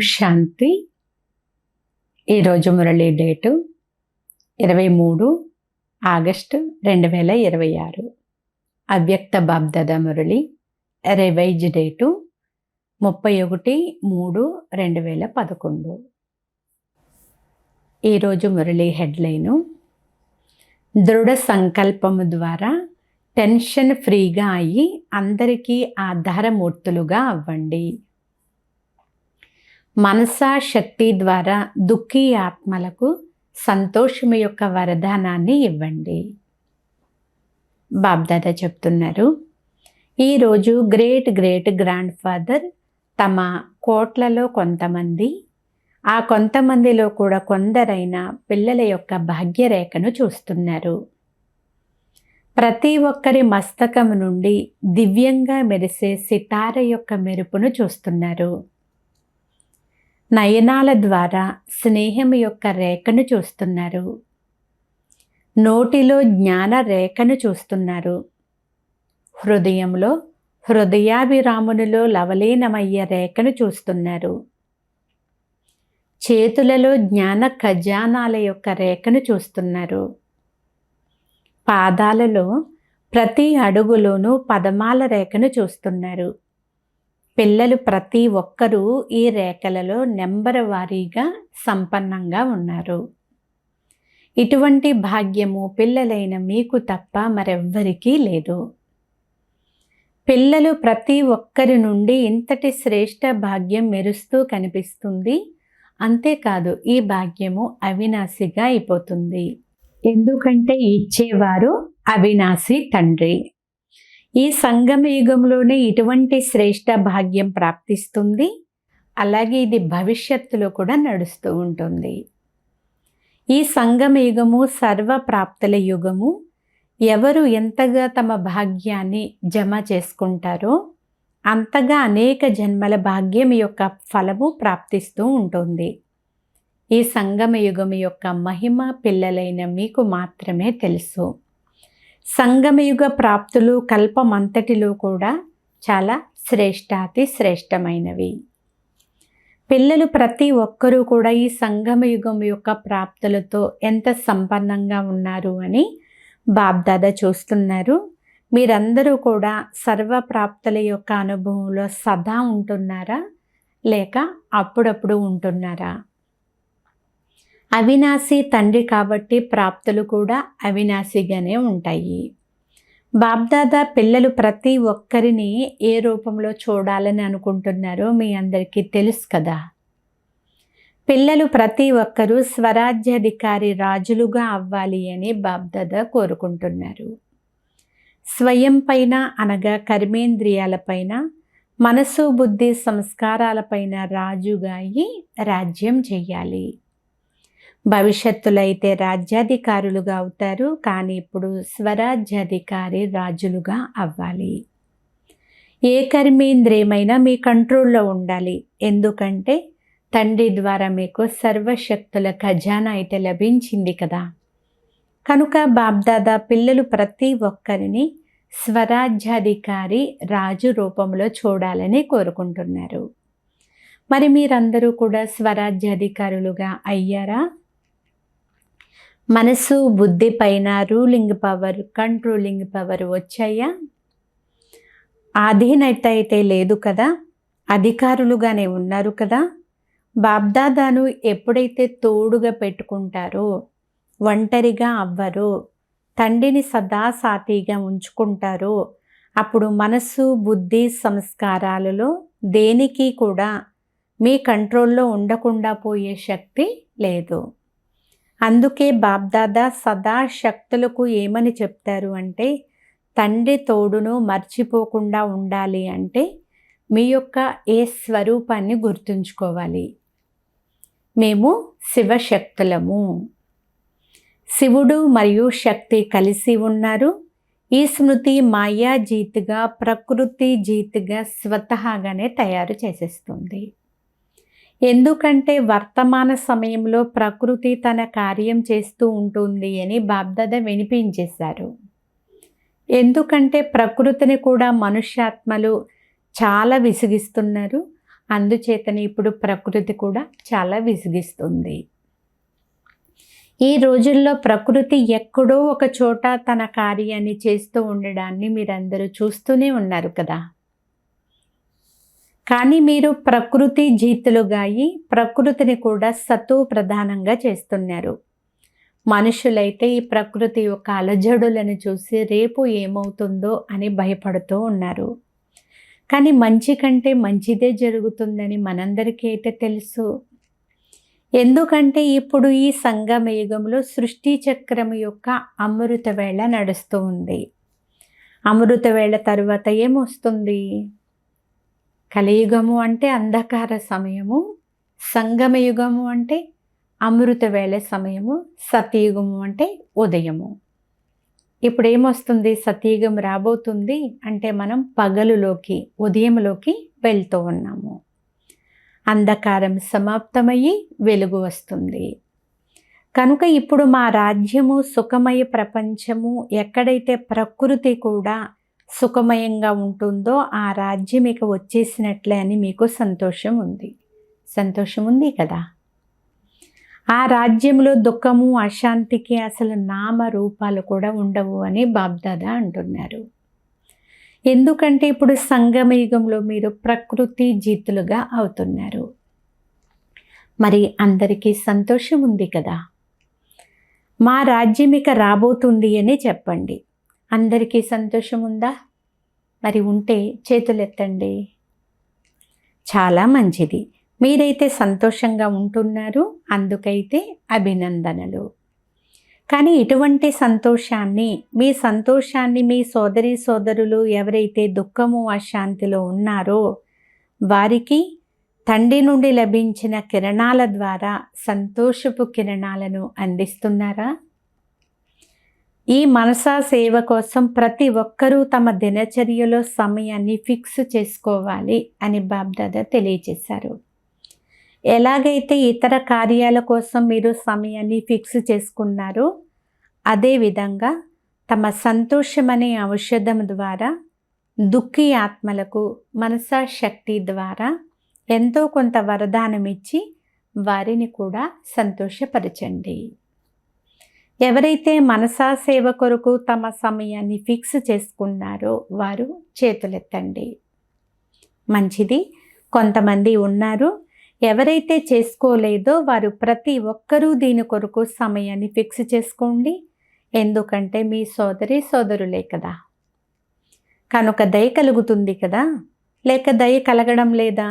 శాంతి. ఈరోజు Murali date 23 August 2026. అవ్యక్త BapDada Murali revise date 31/3/2011. ఈరోజు మురళీ హెడ్లైను: దృఢ సంకల్పము ద్వారా టెన్షన్ ఫ్రీగా అయ్యి అందరికీ ఆధారమూర్తులుగా అవ్వండి. మనసా శక్తి ద్వారా దుఃఖీ ఆత్మలకు సంతోషము యొక్క వరదానాన్ని ఇవ్వండి. బాబ్దాదా చెప్తున్నారు, ఈరోజు గ్రేట్ గ్రాండ్ ఫాదర్ తమ కోట్లలో కొంతమంది, ఆ కొంతమందిలో కూడా కొందరైన పిల్లల యొక్క భాగ్యరేఖను చూస్తున్నారు. ప్రతి ఒక్కరి మస్తకం నుండి దివ్యంగా మెరిసే సితార యొక్క మెరుపును చూస్తున్నారు. నయనాల ద్వారా స్నేహం యొక్క రేఖను చూస్తున్నారు. నోటిలో జ్ఞాన రేఖను చూస్తున్నారు. హృదయంలో హృదయాభిరామునిలో లవలీనమయ్యే రేఖను చూస్తున్నారు. చేతులలో జ్ఞాన ఖజానాల యొక్క రేఖను చూస్తున్నారు. పాదాలలో ప్రతి అడుగులోనూ పదమాల రేఖను చూస్తున్నారు. పిల్లలు ప్రతి ఒక్కరూ ఈ రేఖలలో నెంబర్ వారీగా సంపన్నంగా ఉన్నారు. ఇటువంటి భాగ్యము పిల్లలైన మీకు తప్ప మరెవ్వరికీ లేదు. పిల్లలు ప్రతి ఒక్కరి నుండి ఇంతటి శ్రేష్ట భాగ్యం మెరుస్తూ కనిపిస్తుంది. అంతేకాదు, ఈ భాగ్యము అవినాశిగా అయిపోతుంది. ఎందుకంటే ఇచ్చేవారు అవినాశి తండ్రి. ఈ సంగమ యుగంలోనే ఇటువంటి శ్రేష్ట భాగ్యం ప్రాప్తిస్తుంది. అలాగే ఇది భవిష్యత్తులో కూడా నడుస్తూ ఉంటుంది. ఈ సంగమ యుగము సర్వప్రాప్తుల యుగము. ఎవరు ఎంతగా తమ భాగ్యాన్ని జమ చేసుకుంటారో అంతగా అనేక జన్మల భాగ్యం యొక్క ఫలము ప్రాప్తిస్తూ ఉంటుంది. ఈ సంగమ యుగం యొక్క మహిమ పిల్లలైన మీకు మాత్రమే తెలుసు. సంగమయుగ ప్రాప్తులు కల్పమంతటిలో కూడా చాలా శ్రేష్టాతి శ్రేష్టమైనవి. పిల్లలు ప్రతి ఒక్కరూ కూడా ఈ సంగమయుగం యొక్క ప్రాప్తులతో ఎంత సంపన్నంగా ఉన్నారు అని బాబ్దాదా చూస్తున్నారు. మీరందరూ కూడా సర్వప్రాప్తుల యొక్క అనుభవంలో సదా ఉంటున్నారా, లేక అప్పుడప్పుడు ఉంటున్నారా? అవినాశి తండ్రి కాబట్టి ప్రాప్తులు కూడా అవినాశిగానే ఉంటాయి. బాబ్దాదా పిల్లలు ప్రతి ఒక్కరిని ఏ రూపంలో చూడాలని అనుకుంటున్నారో మీ అందరికీ తెలుసు కదా. పిల్లలు ప్రతి ఒక్కరూ స్వరాజ్యాధికారి రాజులుగా అవ్వాలి అని బాబ్దాదా కోరుకుంటున్నారు. స్వయం పైన అనగా కర్మేంద్రియాలపైన, మనసు బుద్ధి సంస్కారాలపైన రాజుగా అయ్యి రాజ్యం చెయ్యాలి. భవిష్యత్తులో అయితే రాజ్యాధికారులుగా అవుతారు, కానీ ఇప్పుడు స్వరాజ్యాధికారి రాజులుగా అవ్వాలి. ఏ కర్మేంద్రియమైనా మీ కంట్రోల్లో ఉండాలి. ఎందుకంటే తండ్రి ద్వారా మీకు సర్వశక్తుల ఖజానా అయితే లభించింది కదా. కనుక బాబ్దాదా పిల్లలు ప్రతి ఒక్కరిని స్వరాజ్యాధికారి రాజు రూపంలో చూడాలని కోరుకుంటున్నారు. మరి మీరందరూ కూడా స్వరాజ్యాధికారులుగా అయ్యారా? మనసు బుద్ధి పైన రూలింగ్ పవర్, కంట్రోలింగ్ పవర్ వచ్చాయా? ఆధీనత అయితే లేదు కదా, అధికారులుగానే ఉన్నారు కదా. బాబ్దాదాను ఎప్పుడైతే తోడుగా పెట్టుకుంటారో, ఒంటరిగా అవ్వరో, తండ్రిని సదా సాటిగా ఉంచుకుంటారో, అప్పుడు మనసు బుద్ధి సంస్కారాలలో దేనికి కూడా మీ కంట్రోల్లో ఉండకుండా పోయే శక్తి లేదు. అందుకే బాబ్దాదా సదా శక్తులకు ఏమని చెప్తారు అంటే, తండ్రి తోడును మర్చిపోకుండా ఉండాలి అంటే మీ యొక్క ఏ స్వరూపాన్ని గుర్తుంచుకోవాలి. మేము శివశక్తులము. శివుడు మరియు శక్తి కలిసి ఉన్నారు. ఈ స్మృతి మాయా జీతిగా, ప్రకృతి జీతిగా స్వతహాగానే తయారు చేసేస్తుంది. ఎందుకంటే వర్తమాన సమయంలో ప్రకృతి తన కార్యం చేస్తూ ఉంటుంది అని బాబ్దాదా వినిపించేశారు. ఎందుకంటే ప్రకృతిని కూడా మనుష్యాత్మలు చాలా విసిగిస్తున్నారు. అందుచేతనే ఇప్పుడు ప్రకృతి కూడా చాలా విసిగిస్తుంది. ఈ రోజుల్లో ప్రకృతి ఎక్కడో ఒక చోట తన కార్యాన్ని చేస్తూ ఉండడాన్ని మీరందరూ చూస్తూనే ఉన్నారు కదా. కానీ మీరు ప్రకృతి జీతులుగా అయి ప్రకృతిని కూడా సత్తువ ప్రధానంగా చేస్తున్నారు. మనుషులైతే ఈ ప్రకృతి యొక్క అలజడులను చూసి రేపు ఏమవుతుందో అని భయపడుతూ ఉన్నారు. కానీ మంచి కంటే మంచిదే జరుగుతుందని మనందరికీ అయితే తెలుసు. ఎందుకంటే ఇప్పుడు ఈ సంగమ యుగంలో సృష్టి చక్రం యొక్క అమృత వేళ నడుస్తూ ఉంది. అమృత వేళ తరువాత ఏమొస్తుంది? కలియుగము అంటే అంధకార సమయము, సంగమ యుగము అంటే అమృత వేళ సమయము, సతయుగము అంటే ఉదయము. ఇప్పుడు ఏమొస్తుంది? సతయుగం రాబోతుంది అంటే మనం పగలులోకి, ఉదయంలోకి వెళ్తూ ఉన్నాము. అంధకారం సమాప్తమయ్యి వెలుగు వస్తుంది. కనుక ఇప్పుడు మా రాజ్యము సుఖమయ ప్రపంచము, ఎక్కడైతే ప్రకృతి కూడా సుఖమయంగా ఉంటుందో ఆ రాజ్యం ఇక వచ్చేసినట్లే అని మీకు సంతోషం ఉంది. సంతోషం ఉంది కదా. ఆ రాజ్యంలో దుఃఖము, అశాంతికి అసలు నామ రూపాలు కూడా ఉండవు అని బాబ్దాదా అంటున్నారు. ఎందుకంటే ఇప్పుడు సంగమ యుగంలో మీరు ప్రకృతి జీతులుగా అవుతున్నారు. మరి అందరికీ సంతోషం ఉంది కదా. మా రాజ్యం ఇక రాబోతుంది అని చెప్పండి. అందరికీ సంతోషం ఉందా? మరి ఉంటే చేతులెత్తండి. చాలా మంచిది. మీరైతే సంతోషంగా ఉంటున్నారు, అందుకైతే అభినందనలు. కానీ ఇటువంటి సంతోషాన్ని, మీ సంతోషాన్ని మీ సోదరి సోదరులు ఎవరైతే దుఃఖము అశాంతిలో ఉన్నారో వారికి తండ్రి నుండి లభించిన కిరణాల ద్వారా సంతోషపు కిరణాలను అందిస్తున్నారా? ఈ మనసా సేవ కోసం ప్రతి ఒక్కరూ తమ దినచర్యలో సమయాన్ని ఫిక్స్ చేసుకోవాలి అని బాబ్దాదా తెలియజేశారు. ఎలాగైతే ఇతర కార్యాల కోసం మీరు సమయాన్ని ఫిక్స్ చేసుకున్నారో అదేవిధంగా తమ సంతోషం అనే ఔషధం ద్వారా దుఃఖీ ఆత్మలకు మనసా శక్తి ద్వారా ఎంతో కొంత వరదానం ఇచ్చి వారిని కూడా సంతోషపరచండి. ఎవరైతే మనసా సేవ కొరకు తమ సమయాన్ని ఫిక్స్ చేసుకున్నారో వారు చేతులెత్తండి. మంచిది. కొంతమంది ఉన్నారు. ఎవరైతే చేసుకోలేదో వారు ప్రతి ఒక్కరూ దీని కొరకు సమయాన్ని ఫిక్స్ చేసుకోండి. ఎందుకంటే మీ సోదరి సోదరులే కదా. కనుక దయ కలుగుతుంది కదా. లేక దయ కలగడం లేదా?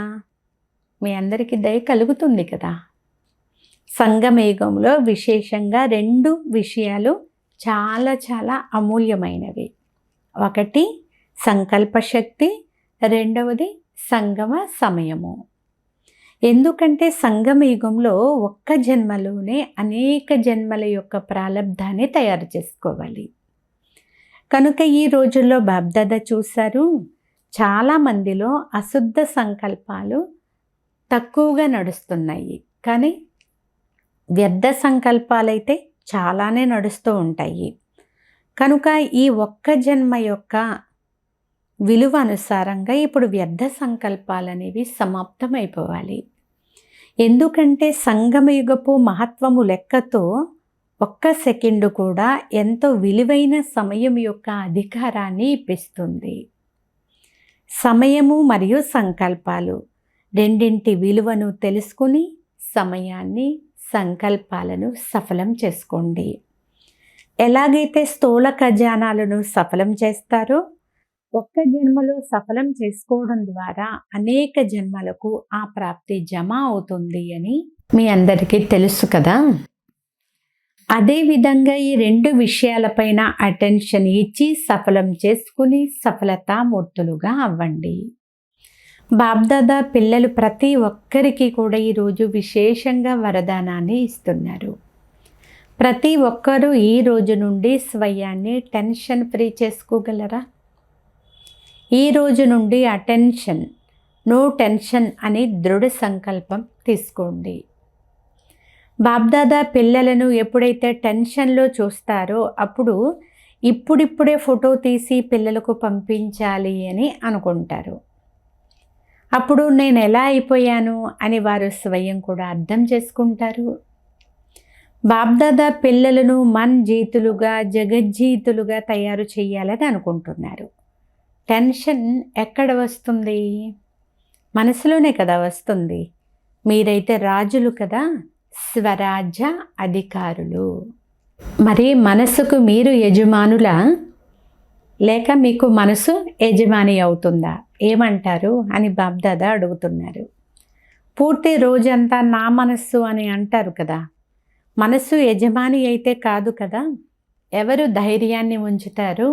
మీ అందరికీ దయ కలుగుతుంది కదా. సంగమయుగంలో విశేషంగా 2 విషయాలు చాలా చాలా అమూల్యమైనవి. ఒకటి సంకల్పశక్తి, రెండవది సంగమ సమయము. ఎందుకంటే సంగమ యుగంలో ఒక్క జన్మలోనే అనేక జన్మల యొక్క ప్రాలబ్ధాన్ని తయారు చేసుకోవాలి. కనుక ఈ రోజుల్లో బాబ్దాదా చూశారు, చాలామందిలో అశుద్ధ సంకల్పాలు తక్కువగా నడుస్తున్నాయి. కానీ వ్యర్థ సంకల్పాలైతే చాలానే నడుస్తూ ఉంటాయి. కనుక ఈ ఒక్క జన్మ యొక్క విలువ అనుసారంగా ఇప్పుడు వ్యర్థ సంకల్పాలు అనేవి సమాప్తమైపోవాలి. ఎందుకంటే సంగమయుగపు మహత్వము లెక్కతో ఒక్క సెకండు కూడా ఎంతో విలువైన సమయం యొక్క అధికారాన్ని ఇప్పిస్తుంది. సమయము మరియు సంకల్పాలు రెండింటి విలువను తెలుసుకుని సమయాన్ని, సంకల్పాలను సఫలం చేసుకోండి. ఎలాగైతే స్థూల ఖజానాలను సఫలం చేస్తారో ఒక్క జన్మలో సఫలం చేసుకోవడం ద్వారా అనేక జన్మలకు ఆ ప్రాప్తి జమ అవుతుంది అని మీ అందరికీ తెలుసు కదా. అదేవిధంగా ఈ 2 విషయాలపైన అటెన్షన్ ఇచ్చి సఫలం చేసుకుని సఫలతామూర్తులుగా అవ్వండి. బాబ్దాదా పిల్లలు ప్రతి ఒక్కరికి కూడా ఈరోజు విశేషంగా వరదానాన్ని ఇస్తున్నారు. ప్రతి ఒక్కరూ ఈ రోజు నుండి స్వయాన్ని టెన్షన్ ఫ్రీ చేసుకోగలరా? ఈ రోజు నుండి అటెన్షన్, నో టెన్షన్ అని దృఢ సంకల్పం తీసుకోండి. బాబ్దాదా పిల్లలను ఎప్పుడైతే టెన్షన్లో చూస్తారో అప్పుడు ఇప్పుడిప్పుడే ఫోటో తీసి పిల్లలకు పంపించాలి అని అనుకుంటారు. అప్పుడు నేను ఎలా అయిపోయాను అని వారు స్వయం కూడా అర్థం చేసుకుంటారు. బాబ్దాదా పిల్లలను జీతులుగా జగజ్జీతులుగా తయారు చేయాలని అనుకుంటున్నారు. టెన్షన్ ఎక్కడ వస్తుంది? మనసులోనే కదా వస్తుంది. మీరైతే రాజులు కదా, స్వరాజ్య అధికారులు. మరి మనసుకు మీరు యజమానులా, లేక మీకు మనసు యజమాని అవుతుందా? ఏమంటారు అని బాబ్దాదా అడుగుతున్నారు. పూర్తి రోజంతా నా మనస్సు అని అంటారు కదా, మనసు యజమాని అయితే కాదు కదా. ఎవరు ధైర్యాన్ని ఉంచుతారు?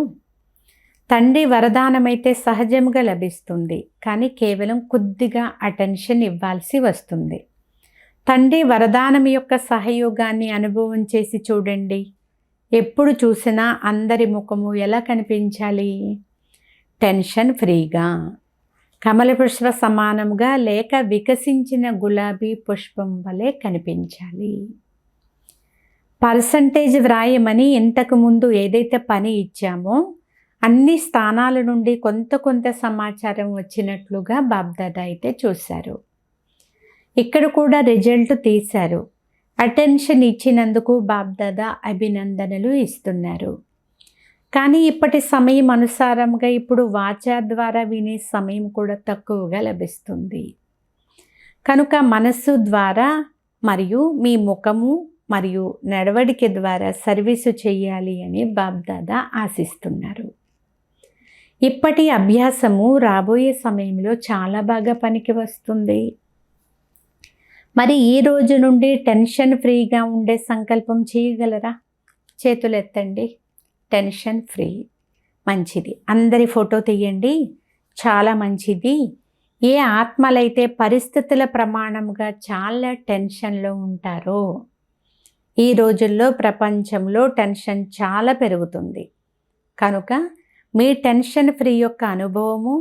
తండ్రి వరదానమైతే సహజంగా లభిస్తుంది, కానీ కేవలం కొద్దిగా అటెన్షన్ ఇవ్వాల్సి వస్తుంది. తండ్రి వరదానం యొక్క సహయోగాన్ని అనుభవం చేసి చూడండి. ఎప్పుడు చూసినా అందరి ముఖము ఎలా కనిపించాలి? టెన్షన్ ఫ్రీగా, కమల పుష్ప సమానంగా, లేక వికసించిన గులాబీ పుష్పం వలె కనిపించాలి. పర్సంటేజ్ వ్రాయమని ఇంతకుముందు ఏదైతే పని ఇచ్చామో అన్ని స్థానాల నుండి కొంత సమాచారం వచ్చినట్లుగా బాబ్దాదా అయితే చూశారు. ఇక్కడ కూడా రిజల్ట్ తీశారు. అటెన్షన్ ఇచ్చినందుకు బాబ్దాదా అభినందనలు ఇస్తున్నారు. కానీ ఇప్పటి సమయం అనుసారంగా ఇప్పుడు వాచా ద్వారా వినే సమయం కూడా తక్కువగా లభిస్తుంది. కనుక మనస్సు ద్వారా మరియు మీ ముఖము మరియు నడవడిక ద్వారా సర్వీసు చేయాలి అని బాబ్దాదా ఆశిస్తున్నారు. ఇప్పటి అభ్యాసము రాబోయే సమయంలో చాలా బాగా పనికి వస్తుంది. మరి ఈ రోజు నుండి టెన్షన్ ఫ్రీగా ఉండే సంకల్పం చేయగలరా? చేతులు ఎత్తండి. Tension free. మంచిది. అందరి ఫోటో తీయండి. చాలా మంచిది. ఏ ఆత్మలైతే పరిస్థితుల ప్రమాణంగా చాలా టెన్షన్లో ఉంటారో, ఈ రోజుల్లో ప్రపంచంలో టెన్షన్ చాలా పెరుగుతుంది. కనుక మీ టెన్షన్ ఫ్రీ యొక్క అనుభవము,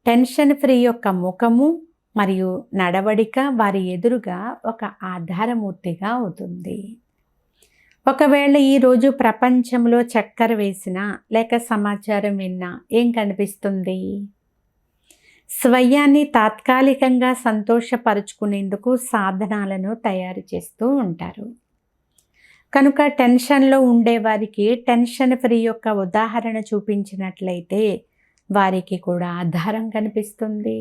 టెన్షన్ ఫ్రీ యొక్క ముఖము మరియు నడవడిక వారి ఎదురుగా ఒక ఆధారమూర్తిగా అవుతుంది. ఒకవేళ ఈరోజు ప్రపంచంలో చక్కర వేసినా లేక సమాచారం విన్నా ఏం కనిపిస్తుంది? స్వయాన్ని తాత్కాలికంగా సంతోషపరుచుకునేందుకు సాధనాలను తయారు చేస్తూ ఉంటారు. కనుక టెన్షన్లో ఉండేవారికి టెన్షన్ ఫ్రీ యొక్క ఉదాహరణ చూపించినట్లయితే వారికి కూడా ఆధారం కనిపిస్తుంది.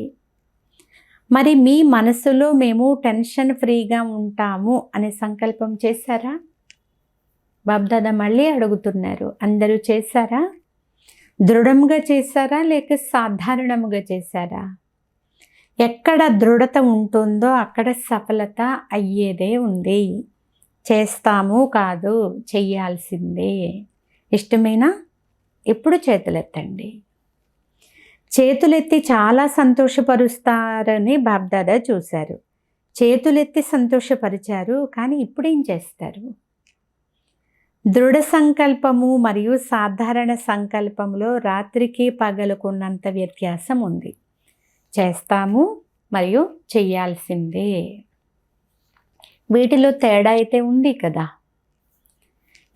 మరి మీ మనసులో మేము టెన్షన్ ఫ్రీగా ఉంటాము అనే సంకల్పం చేశారా? బాబ్దాదా మళ్ళీ అడుగుతున్నారు. అందరూ చేశారా? దృఢంగా చేశారా లేక సాధారణంగా చేశారా? ఎక్కడ దృఢత ఉంటుందో అక్కడ సఫలత అయ్యేదే ఉంది. చేస్తాము కాదు, చెయ్యాల్సిందే. ఇష్టమేనా? ఇప్పుడు చేతులెత్తండి. చేతులెత్తి చాలా సంతోషపరుస్తారని బాబ్దాదా చూశారు. చేతులెత్తి సంతోషపరిచారు, కానీ ఇప్పుడేం చేస్తారు? దృఢ సంకల్పము మరియు సాధారణ సంకల్పంలో రాత్రికి పగలుకున్నంత వ్యత్యాసం ఉంది. చేస్తాము మరియు చెయ్యాల్సిందే. వీటిలో తేడా అయితే ఉంది కదా.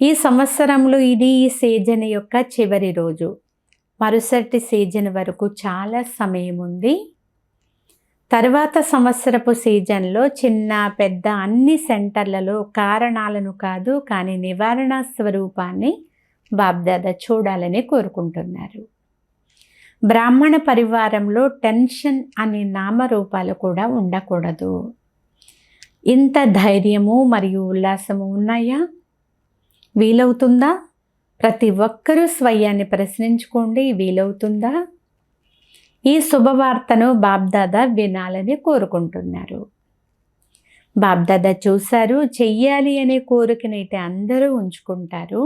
ఈ సంవత్సరంలో ఇది ఈ సీజన్ యొక్క చివరి రోజు. మరుసటి సీజన్ వరకు చాలా సమయం ఉంది. తర్వాత సంవత్సరపు సీజన్లో చిన్న పెద్ద అన్ని సెంటర్లలో కారణాలను కాదు, కానీ నివారణ స్వరూపాన్ని బాబ్దాదా చూడాలని కోరుకుంటున్నారు. బ్రాహ్మణ పరివారంలో టెన్షన్ అనే నామరూపాలు కూడా ఉండకూడదు. ఇంత ధైర్యము మరియు ఉల్లాసము ఉన్నాయా? వీలవుతుందా? ప్రతి ఒక్కరూ స్వయాన్ని ప్రశ్నించుకోండి, వీలవుతుందా? ఈ శుభవార్తను బాబ్దాదా వినాలని కోరుకుంటున్నారు. బాబ్దాదా చూశారు, చెయ్యాలి అనే కోరికనైతే అందరూ ఉంచుకుంటారు.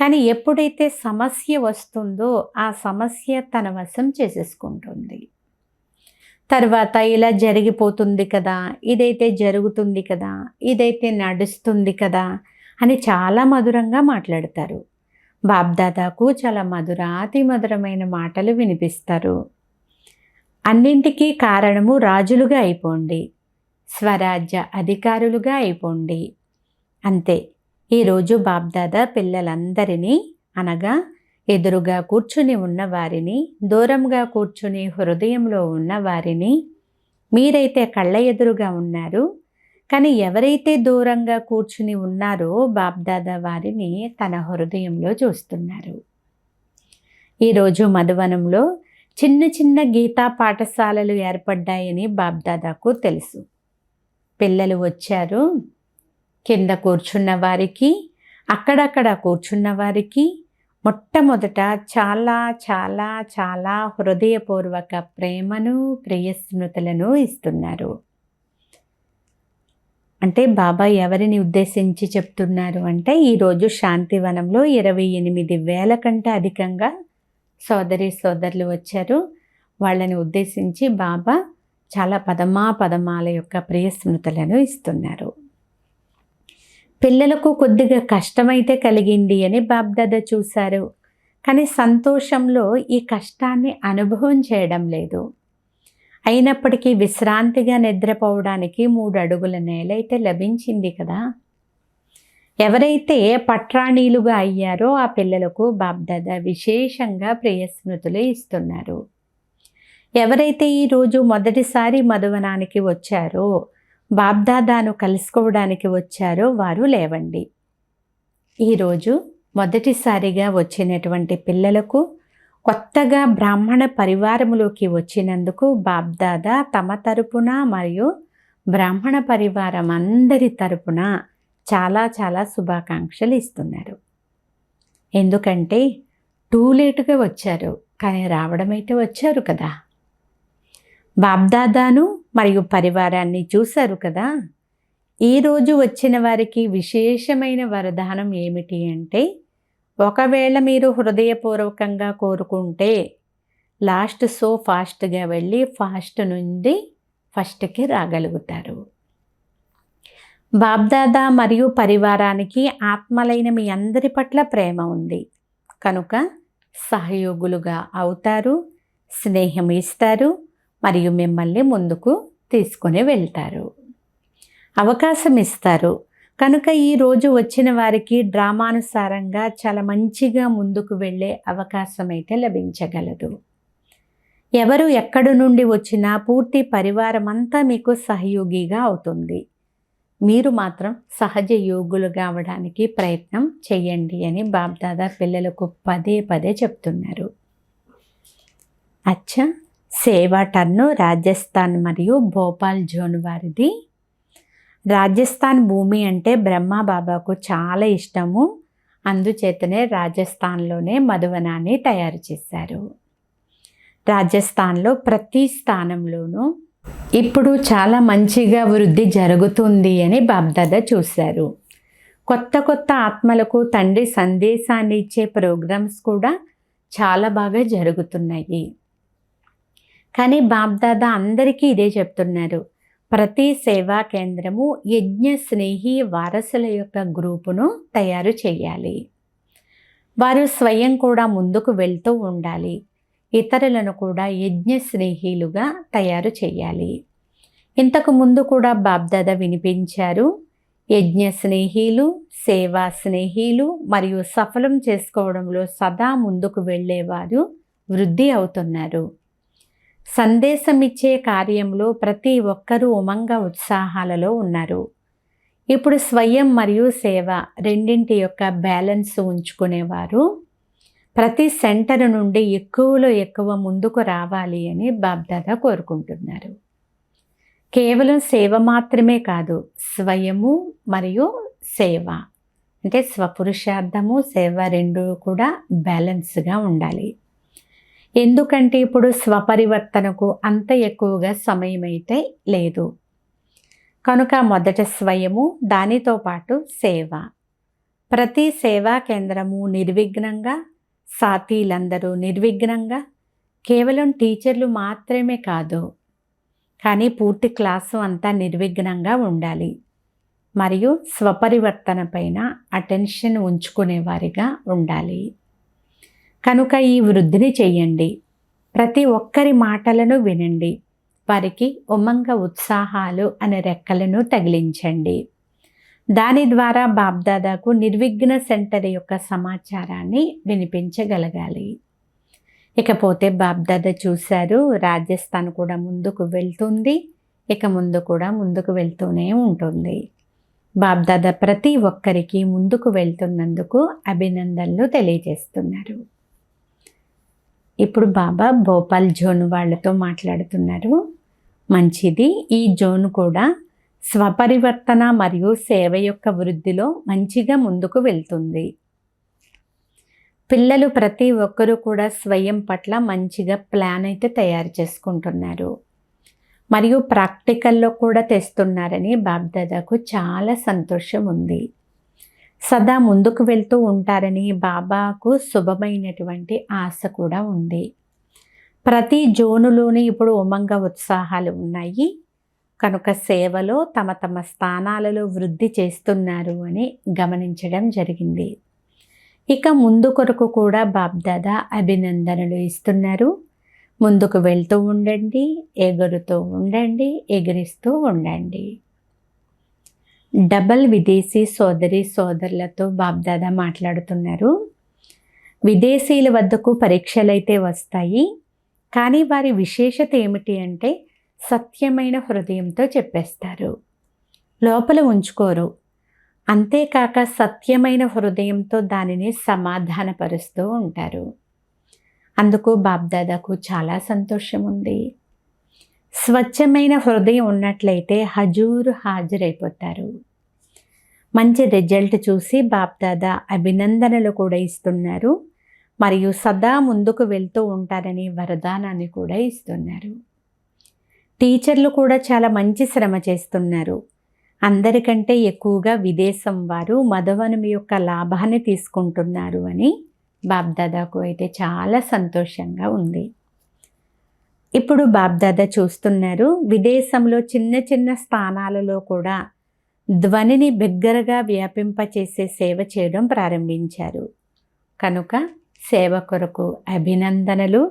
కానీ ఎప్పుడైతే సమస్య వస్తుందో ఆ సమస్య తన వశం చేసేసుకుంటుంది. తర్వాత ఇలా జరిగిపోతుంది కదా, ఇదైతే జరుగుతుంది కదా, ఇదైతే నడుస్తుంది కదా అని చాలా మధురంగా మాట్లాడతారు. బాబ్దాదాకు చాలా మధురాతి మధురమైన మాటలు వినిపిస్తారు. అన్నింటికీ కారణము రాజులుగా అయిపోండి, స్వరాజ్య అధికారులుగా అయిపోండి. అంతే. ఈరోజు బాబ్దాదా పిల్లలందరినీ, అనగా ఎదురుగా కూర్చుని ఉన్న వారిని, దూరంగా కూర్చుని హృదయంలో ఉన్న వారిని, మీరైతే కళ్ళ ఎదురుగా ఉన్నారు, కానీ ఎవరైతే దూరంగా కూర్చుని ఉన్నారో బాబ్దాదా వారిని తన హృదయంలో చూస్తున్నారు. ఈరోజు మధువనంలో చిన్న చిన్న గీతా పాఠశాలలు ఏర్పడ్డాయని బాబ్దాదాకు తెలుసు. పిల్లలు వచ్చారు. కింద కూర్చున్న వారికి, అక్కడక్కడ కూర్చున్న వారికి మొట్టమొదట చాలా చాలా చాలా హృదయపూర్వక ప్రేమను, ప్రియస్మృతులను ఇస్తున్నారు. అంటే బాబా ఎవరిని ఉద్దేశించి చెప్తున్నారు అంటే, ఈరోజు శాంతివనంలో 28,000 కంటే అధికంగా సోదరి సోదరులు వచ్చారు. వాళ్ళని ఉద్దేశించి బాబా చాలా పదమాల యొక్క ప్రియస్మృతులను ఇస్తున్నారు. పిల్లలకు కొద్దిగా కష్టమైతే కలిగింది అని బాబ్దాదా చూశారు, కానీ సంతోషంలో ఈ కష్టాన్ని అనుభవం చేయడం లేదు. అయినప్పటికీ విశ్రాంతిగా నిద్రపోవడానికి 3 అడుగుల నేల అయితే లభించింది కదా. ఎవరైతే పట్రాణీలుగా అయ్యారో ఆ పిల్లలకు బాబ్దాదా విశేషంగా ప్రియస్మృతులు ఇస్తున్నారు. ఎవరైతే ఈరోజు మొదటిసారి మధువనానికి వచ్చారో, బాబ్దాదాను కలుసుకోవడానికి వచ్చారో వారు లేవండి. ఈరోజు మొదటిసారిగా వచ్చినటువంటి పిల్లలకు, కొత్తగా బ్రాహ్మణ పరివారములోకి వచ్చినందుకు బాబ్దాదా తమ తరపున మరియు బ్రాహ్మణ పరివారం అందరి తరపున చాలా చాలా శుభాకాంక్షలు ఇస్తున్నారు. ఎందుకంటే టూ లేటుగా వచ్చారు, కానీ రావడమైతే వచ్చారు కదా. బాబ్దాదాను మరియు పరివారాన్ని చూశారు కదా. ఈరోజు వచ్చిన వారికి విశేషమైన వరదానం ఏమిటి అంటే, ఒకవేళ మీరు హృదయపూర్వకంగా కోరుకుంటే లాస్ట్ సో ఫాస్ట్గా వెళ్ళి ఫాస్ట్ నుండి ఫస్ట్కి రాగలుగుతారు. బాబ్దాదా మరియు పరివారానికి ఆత్మలైన మీ అందరి పట్ల ప్రేమ ఉంది కనుక సహయోగులుగా అవుతారు, స్నేహం ఇస్తారు మరియు మిమ్మల్ని ముందుకు తీసుకొని వెళ్తారు, అవకాశం ఇస్తారు. కనుక ఈరోజు వచ్చిన వారికి డ్రామానుసారంగా చాలా మంచిగా ముందుకు వెళ్ళే అవకాశం అయితే లభించగలదు. ఎవరు ఎక్కడి నుండి వచ్చినా పూర్తి పరివారం అంతా మీకు సహయోగిగా అవుతుంది. మీరు మాత్రం సహజ యోగులుగా అవడానికి ప్రయత్నం చేయండి అని బాబ్దాదా పిల్లలకు పదే చెప్తున్నారు. అచ్చా, సేవా టర్ను రాజస్థాన్ మరియు భోపాల్ జోన్ వారిది. రాజస్థాన్ భూమి అంటే బ్రహ్మా బాబాకు చాలా ఇష్టము. అందుచేతనే రాజస్థాన్లోనే మధువనాన్ని తయారు చేశారు. రాజస్థాన్లో ప్రతి స్థానంలోనూ ఇప్పుడు చాలా మంచిగా వృద్ధి జరుగుతుంది అని బాబ్దాదా చూశారు. కొత్త ఆత్మలకు తండ్రి సందేశాన్ని ఇచ్చే ప్రోగ్రామ్స్ కూడా చాలా బాగా జరుగుతున్నాయి. కానీ బాబ్దాదా అందరికీ ఇదే చెప్తున్నారు, ప్రతి సేవా కేంద్రము యజ్ఞ స్నేహి వారసుల యొక్క గ్రూపును తయారు చేయాలి. వారు స్వయం కూడా ముందుకు వెళ్తూ ఉండాలి. ఇతరులను కూడా యజ్ఞ స్నేహిలుగా తయారు చేయాలి. ఇంతకు ముందు కూడా బాబ్దాదా వినిపించారు, యజ్ఞ స్నేహిలు, సేవా స్నేహిలు మరియు సఫలం చేసుకోవడంలో సదా ముందుకు వెళ్ళేవారు వృద్ధి అవుతున్నారు. సందేశం ఇచ్చే కార్యంలో ప్రతి ఒక్కరూ ఉమంగ ఉత్సాహాలలో ఉన్నారు. ఇప్పుడు స్వయం మరియు సేవ రెండింటి యొక్క బ్యాలెన్స్ ఉంచుకునేవారు ప్రతి సెంటర్ నుండి ఎక్కువలో ఎక్కువ ముందుకు రావాలి అని బాబ్దాదా కోరుకుంటున్నారు. కేవలం సేవ మాత్రమే కాదు, స్వయము మరియు సేవ అంటే స్వపురుషార్థము సేవ రెండు కూడా బ్యాలెన్స్గా ఉండాలి. ఎందుకంటే ఇప్పుడు స్వపరివర్తనకు అంత ఎక్కువగా సమయం అయితే లేదు. కనుక మొదట స్వయము, దానితో పాటు సేవ. ప్రతి సేవా కేంద్రము నిర్విఘ్నంగా, సాథీలందరూ నిర్విఘ్నంగా, కేవలం టీచర్లు మాత్రమే కాదు కానీ పూర్తి క్లాసు అంతా నిర్విఘ్నంగా ఉండాలి. మరియు స్వపరివర్తన పైన అటెన్షన్ ఉంచుకునేవారిగా ఉండాలి. కనుక ఈ వృద్ధిని చెయ్యండి. ప్రతి ఒక్కరి మాటలను వినండి. వారికి ఉమంగ ఉత్సాహాలు అనే రెక్కలను తగిలించండి. దాని ద్వారా బాబ్దాదాకు నిర్విఘ్న సెంటర్ యొక్క సమాచారాన్ని వినిపించగలగాలి. ఇకపోతే బాబ్దాదా చూశారు, రాజస్థాన్ కూడా ముందుకు వెళ్తుంది, ఇక ముందు కూడా ముందుకు వెళ్తూనే ఉంటుంది. బాబ్దాదా ప్రతి ఒక్కరికి ముందుకు వెళ్తున్నందుకు అభినందనలు తెలియజేస్తున్నారు. ఇప్పుడు బాబా భోపాల్ జోన్ వాళ్ళతో మాట్లాడుతున్నారు. మంచిది, ఈ జోన్ కూడా స్వపరివర్తన మరియు సేవ యొక్క వృద్ధిలో మంచిగా ముందుకు వెళ్తుంది. పిల్లలు ప్రతి ఒక్కరూ కూడా స్వయం పట్ల మంచిగా ప్లాన్ అయితే తయారు చేసుకుంటున్నారు మరియు ప్రాక్టికల్లో కూడా తెస్తున్నారని బాబ్దాదాకు చాలా సంతోషం ఉంది. సదా ముందుకు వెళ్తూ ఉంటారని బాబాకు శుభమైనటువంటి ఆశ కూడా ఉంది. ప్రతి జోనులోని ఇప్పుడు ఉమంగ ఉత్సాహాలు ఉన్నాయి కనుక సేవలో తమ తమ స్థానాలలో వృద్ధి చేస్తున్నారు అని గమనించడం జరిగింది. ఇక ముందు కొరకు కూడా బాబ్దాదా అభినందనలు ఇస్తున్నారు. ముందుకు వెళ్తూ ఉండండి, ఎగురుతూ ఉండండి, ఎగిరిస్తూ ఉండండి. డబల్ విదేశీ సోదరి సోదరులతో బాబ్దాదా మాట్లాడుతున్నారు. విదేశీయుల వద్దకు పరీక్షలైతే వస్తాయి, కానీ వారి విశేషత ఏమిటి అంటే సత్యమైన హృదయంతో చెప్పేస్తారు, లోపల ఉంచుకోరు. అంతేకాక సత్యమైన హృదయంతో దానిని సమాధానపరుస్తూ ఉంటారు. అందుకు బాబ్దాదాకు చాలా సంతోషం ఉంది. స్వచ్ఛమైన హృదయం ఉన్నట్లయితే హజూరు హాజరైపోతారు. మంచి రిజల్ట్ చూసి బాబ్దాదా అభినందనలు కూడా ఇస్తున్నారు మరియు సదా ముందుకు వెళ్తూ ఉంటారని వరదానాన్ని కూడా ఇస్తున్నారు. టీచర్లు కూడా చాలా మంచి శ్రమ చేస్తున్నారు. అందరికంటే ఎక్కువగా విదేశం వారు మధువనం యొక్క లాభాన్ని తీసుకుంటున్నారు అని బాబ్దాదాకు అయితే చాలా సంతోషంగా ఉంది. ఇప్పుడు బాబ్దాదా చూస్తున్నారు, విదేశంలో చిన్న చిన్న స్థానాలలో కూడా ధ్వనిని బిగ్గరగా వ్యాపింపచేసే సేవ చేయడం ప్రారంభించారు. కనుక సేవ కొరకు అభినందనలు,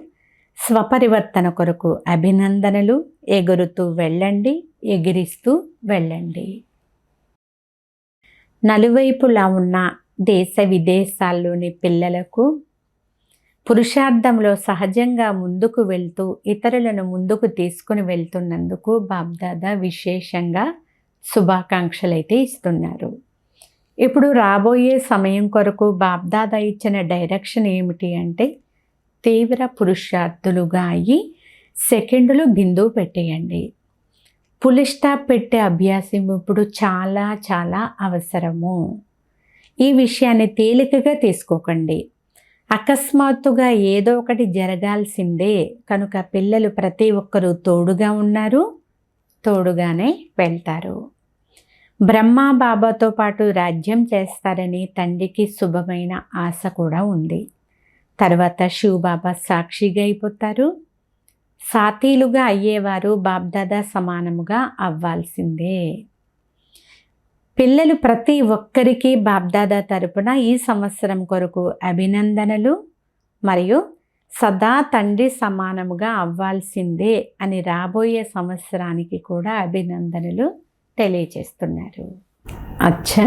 స్వపరివర్తన కొరకు అభినందనలు. ఎగురుతూ వెళ్ళండి, ఎగిరిస్తూ వెళ్ళండి. నలువైపులా ఉన్న దేశ విదేశాల్లోని పిల్లలకు పురుషార్థంలో సహజంగా ముందుకు వెళ్తూ ఇతరులను ముందుకు తీసుకుని వెళ్తున్నందుకు బాబ్దాదా విశేషంగా శుభాకాంక్షలైతే ఇస్తున్నారు. ఇప్పుడు రాబోయే సమయం కొరకు బాబ్దాదా ఇచ్చిన డైరెక్షన్ ఏమిటి అంటే తీవ్ర పురుషార్థులుగా అయ్యి సెకండ్లు బిందువు పెట్టేయండి. ఫుల్ స్టాప్ పెట్టే అభ్యాసం ఇప్పుడు చాలా చాలా అవసరము. ఈ విషయాన్ని తేలికగా తీసుకోకండి. అకస్మాత్తుగా ఏదో ఒకటి జరగాల్సిందే కనుక పిల్లలు ప్రతి ఒక్కరూ తోడుగా ఉన్నారు, తోడుగానే వెళ్తారు. బ్రహ్మ బాబాతో పాటు రాజ్యం చేస్తారని తండ్రికి శుభమైన ఆశ కూడా ఉంది. తర్వాత శివబాబా సాక్షిగా అయిపోతారు. సాతీలుగా అయ్యేవారు బాబ్దాదా సమానముగా అవ్వాల్సిందే. పిల్లలు ప్రతి ఒక్కరికి బాబ్దాదా తరపున ఈ సంవత్సరం కొరకు అభినందనలు మరియు సదా తండ్రి సమానముగా అవ్వాల్సిందే అని రాబోయే సంవత్సరానికి కూడా అభినందనలు తెలియచేస్తున్నారు. అచ్చా,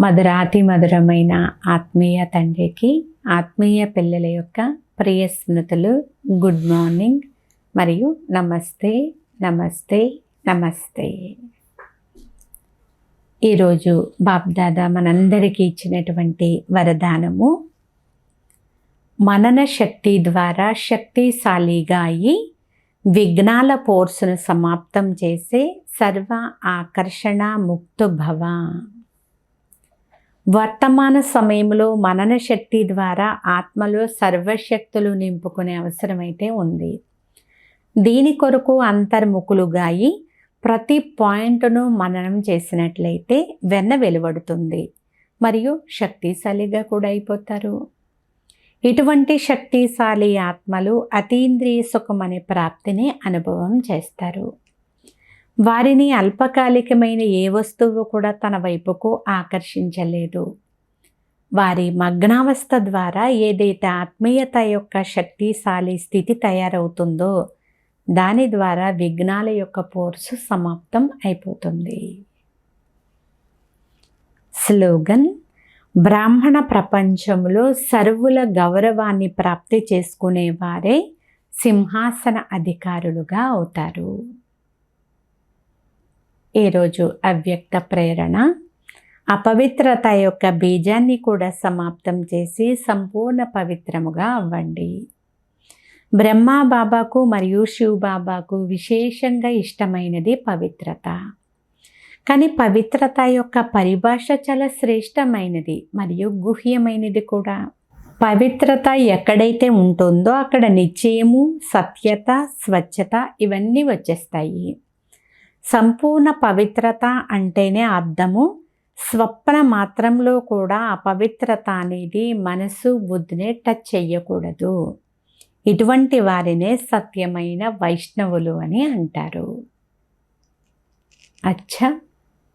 మధురాతి మధురమైన ఆత్మీయ తండ్రికి ఆత్మీయ పిల్లల యొక్క ప్రియ స్మృతులు. గుడ్ మార్నింగ్ మరియు నమస్తే నమస్తే నమస్తే. ఈరోజు బాబ్దాదా మనందరికీ ఇచ్చినటువంటి వరదానము, మనన శక్తి ద్వారా శక్తిశాలిగా అయి విఘ్నాల పోర్సును సమాప్తం చేసే సర్వ ఆకర్షణ ముక్త భవ. వర్తమాన సమయంలో మనన శక్తి ద్వారా ఆత్మలో సర్వశక్తులు నింపుకునే అవసరమైతే ఉంది. దీని కొరకు అంతర్ముఖులుగా అయి ప్రతి పాయింట్ను మననం చేసినట్లయితే వెన్న వెలువడుతుంది మరియు శక్తిశాలిగా కూడా అయిపోతారు. ఇటువంటి శక్తిశాలి ఆత్మలు అతీంద్రియ సుఖం అనే ప్రాప్తిని అనుభవం చేస్తారు. వారిని అల్పకాలికమైన ఏ వస్తువు కూడా తన వైపుకు ఆకర్షించలేదు. వారి మగ్నావస్థ ద్వారా ఏదైతే ఆత్మీయత యొక్క శక్తిశాలి స్థితి తయారవుతుందో దాని ద్వారా విఘ్నాల యొక్క పోర్సు సమాప్తం అయిపోతుంది. స్లోగన్: బ్రాహ్మణ ప్రపంచంలో సర్వుల గౌరవాన్ని ప్రాప్తి చేసుకునేవారే సింహాసన అధికారులుగా అవుతారు. ఈరోజు అవ్యక్త ప్రేరణ: అపవిత్రత యొక్క బీజాన్ని కూడా సమాప్తం చేసి సంపూర్ణ పవిత్రముగా అవ్వండి. బ్రహ్మ బాబాకు మరియు శివ్ బాబాకు విశేషంగా ఇష్టమైనది పవిత్రత. కానీ పవిత్రత యొక్క పరిభాష చాలా శ్రేష్టమైనది మరియు గుహ్యమైనది కూడా. పవిత్రత ఎక్కడైతే ఉంటుందో అక్కడ నిశ్చయము, సత్యత, స్వచ్ఛత ఇవన్నీ వచ్చేస్తాయి. సంపూర్ణ పవిత్రత అంటేనే అర్థము స్వప్న మాత్రంలో కూడా అపవిత్రత అనేది మనసు, బుద్ధిని టచ్ చెయ్యకూడదు. ఇటువంటి వారినే సత్యమైన వైష్ణవులు అని అంటారు. అచ్చా.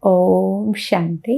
ఓం శాంతి.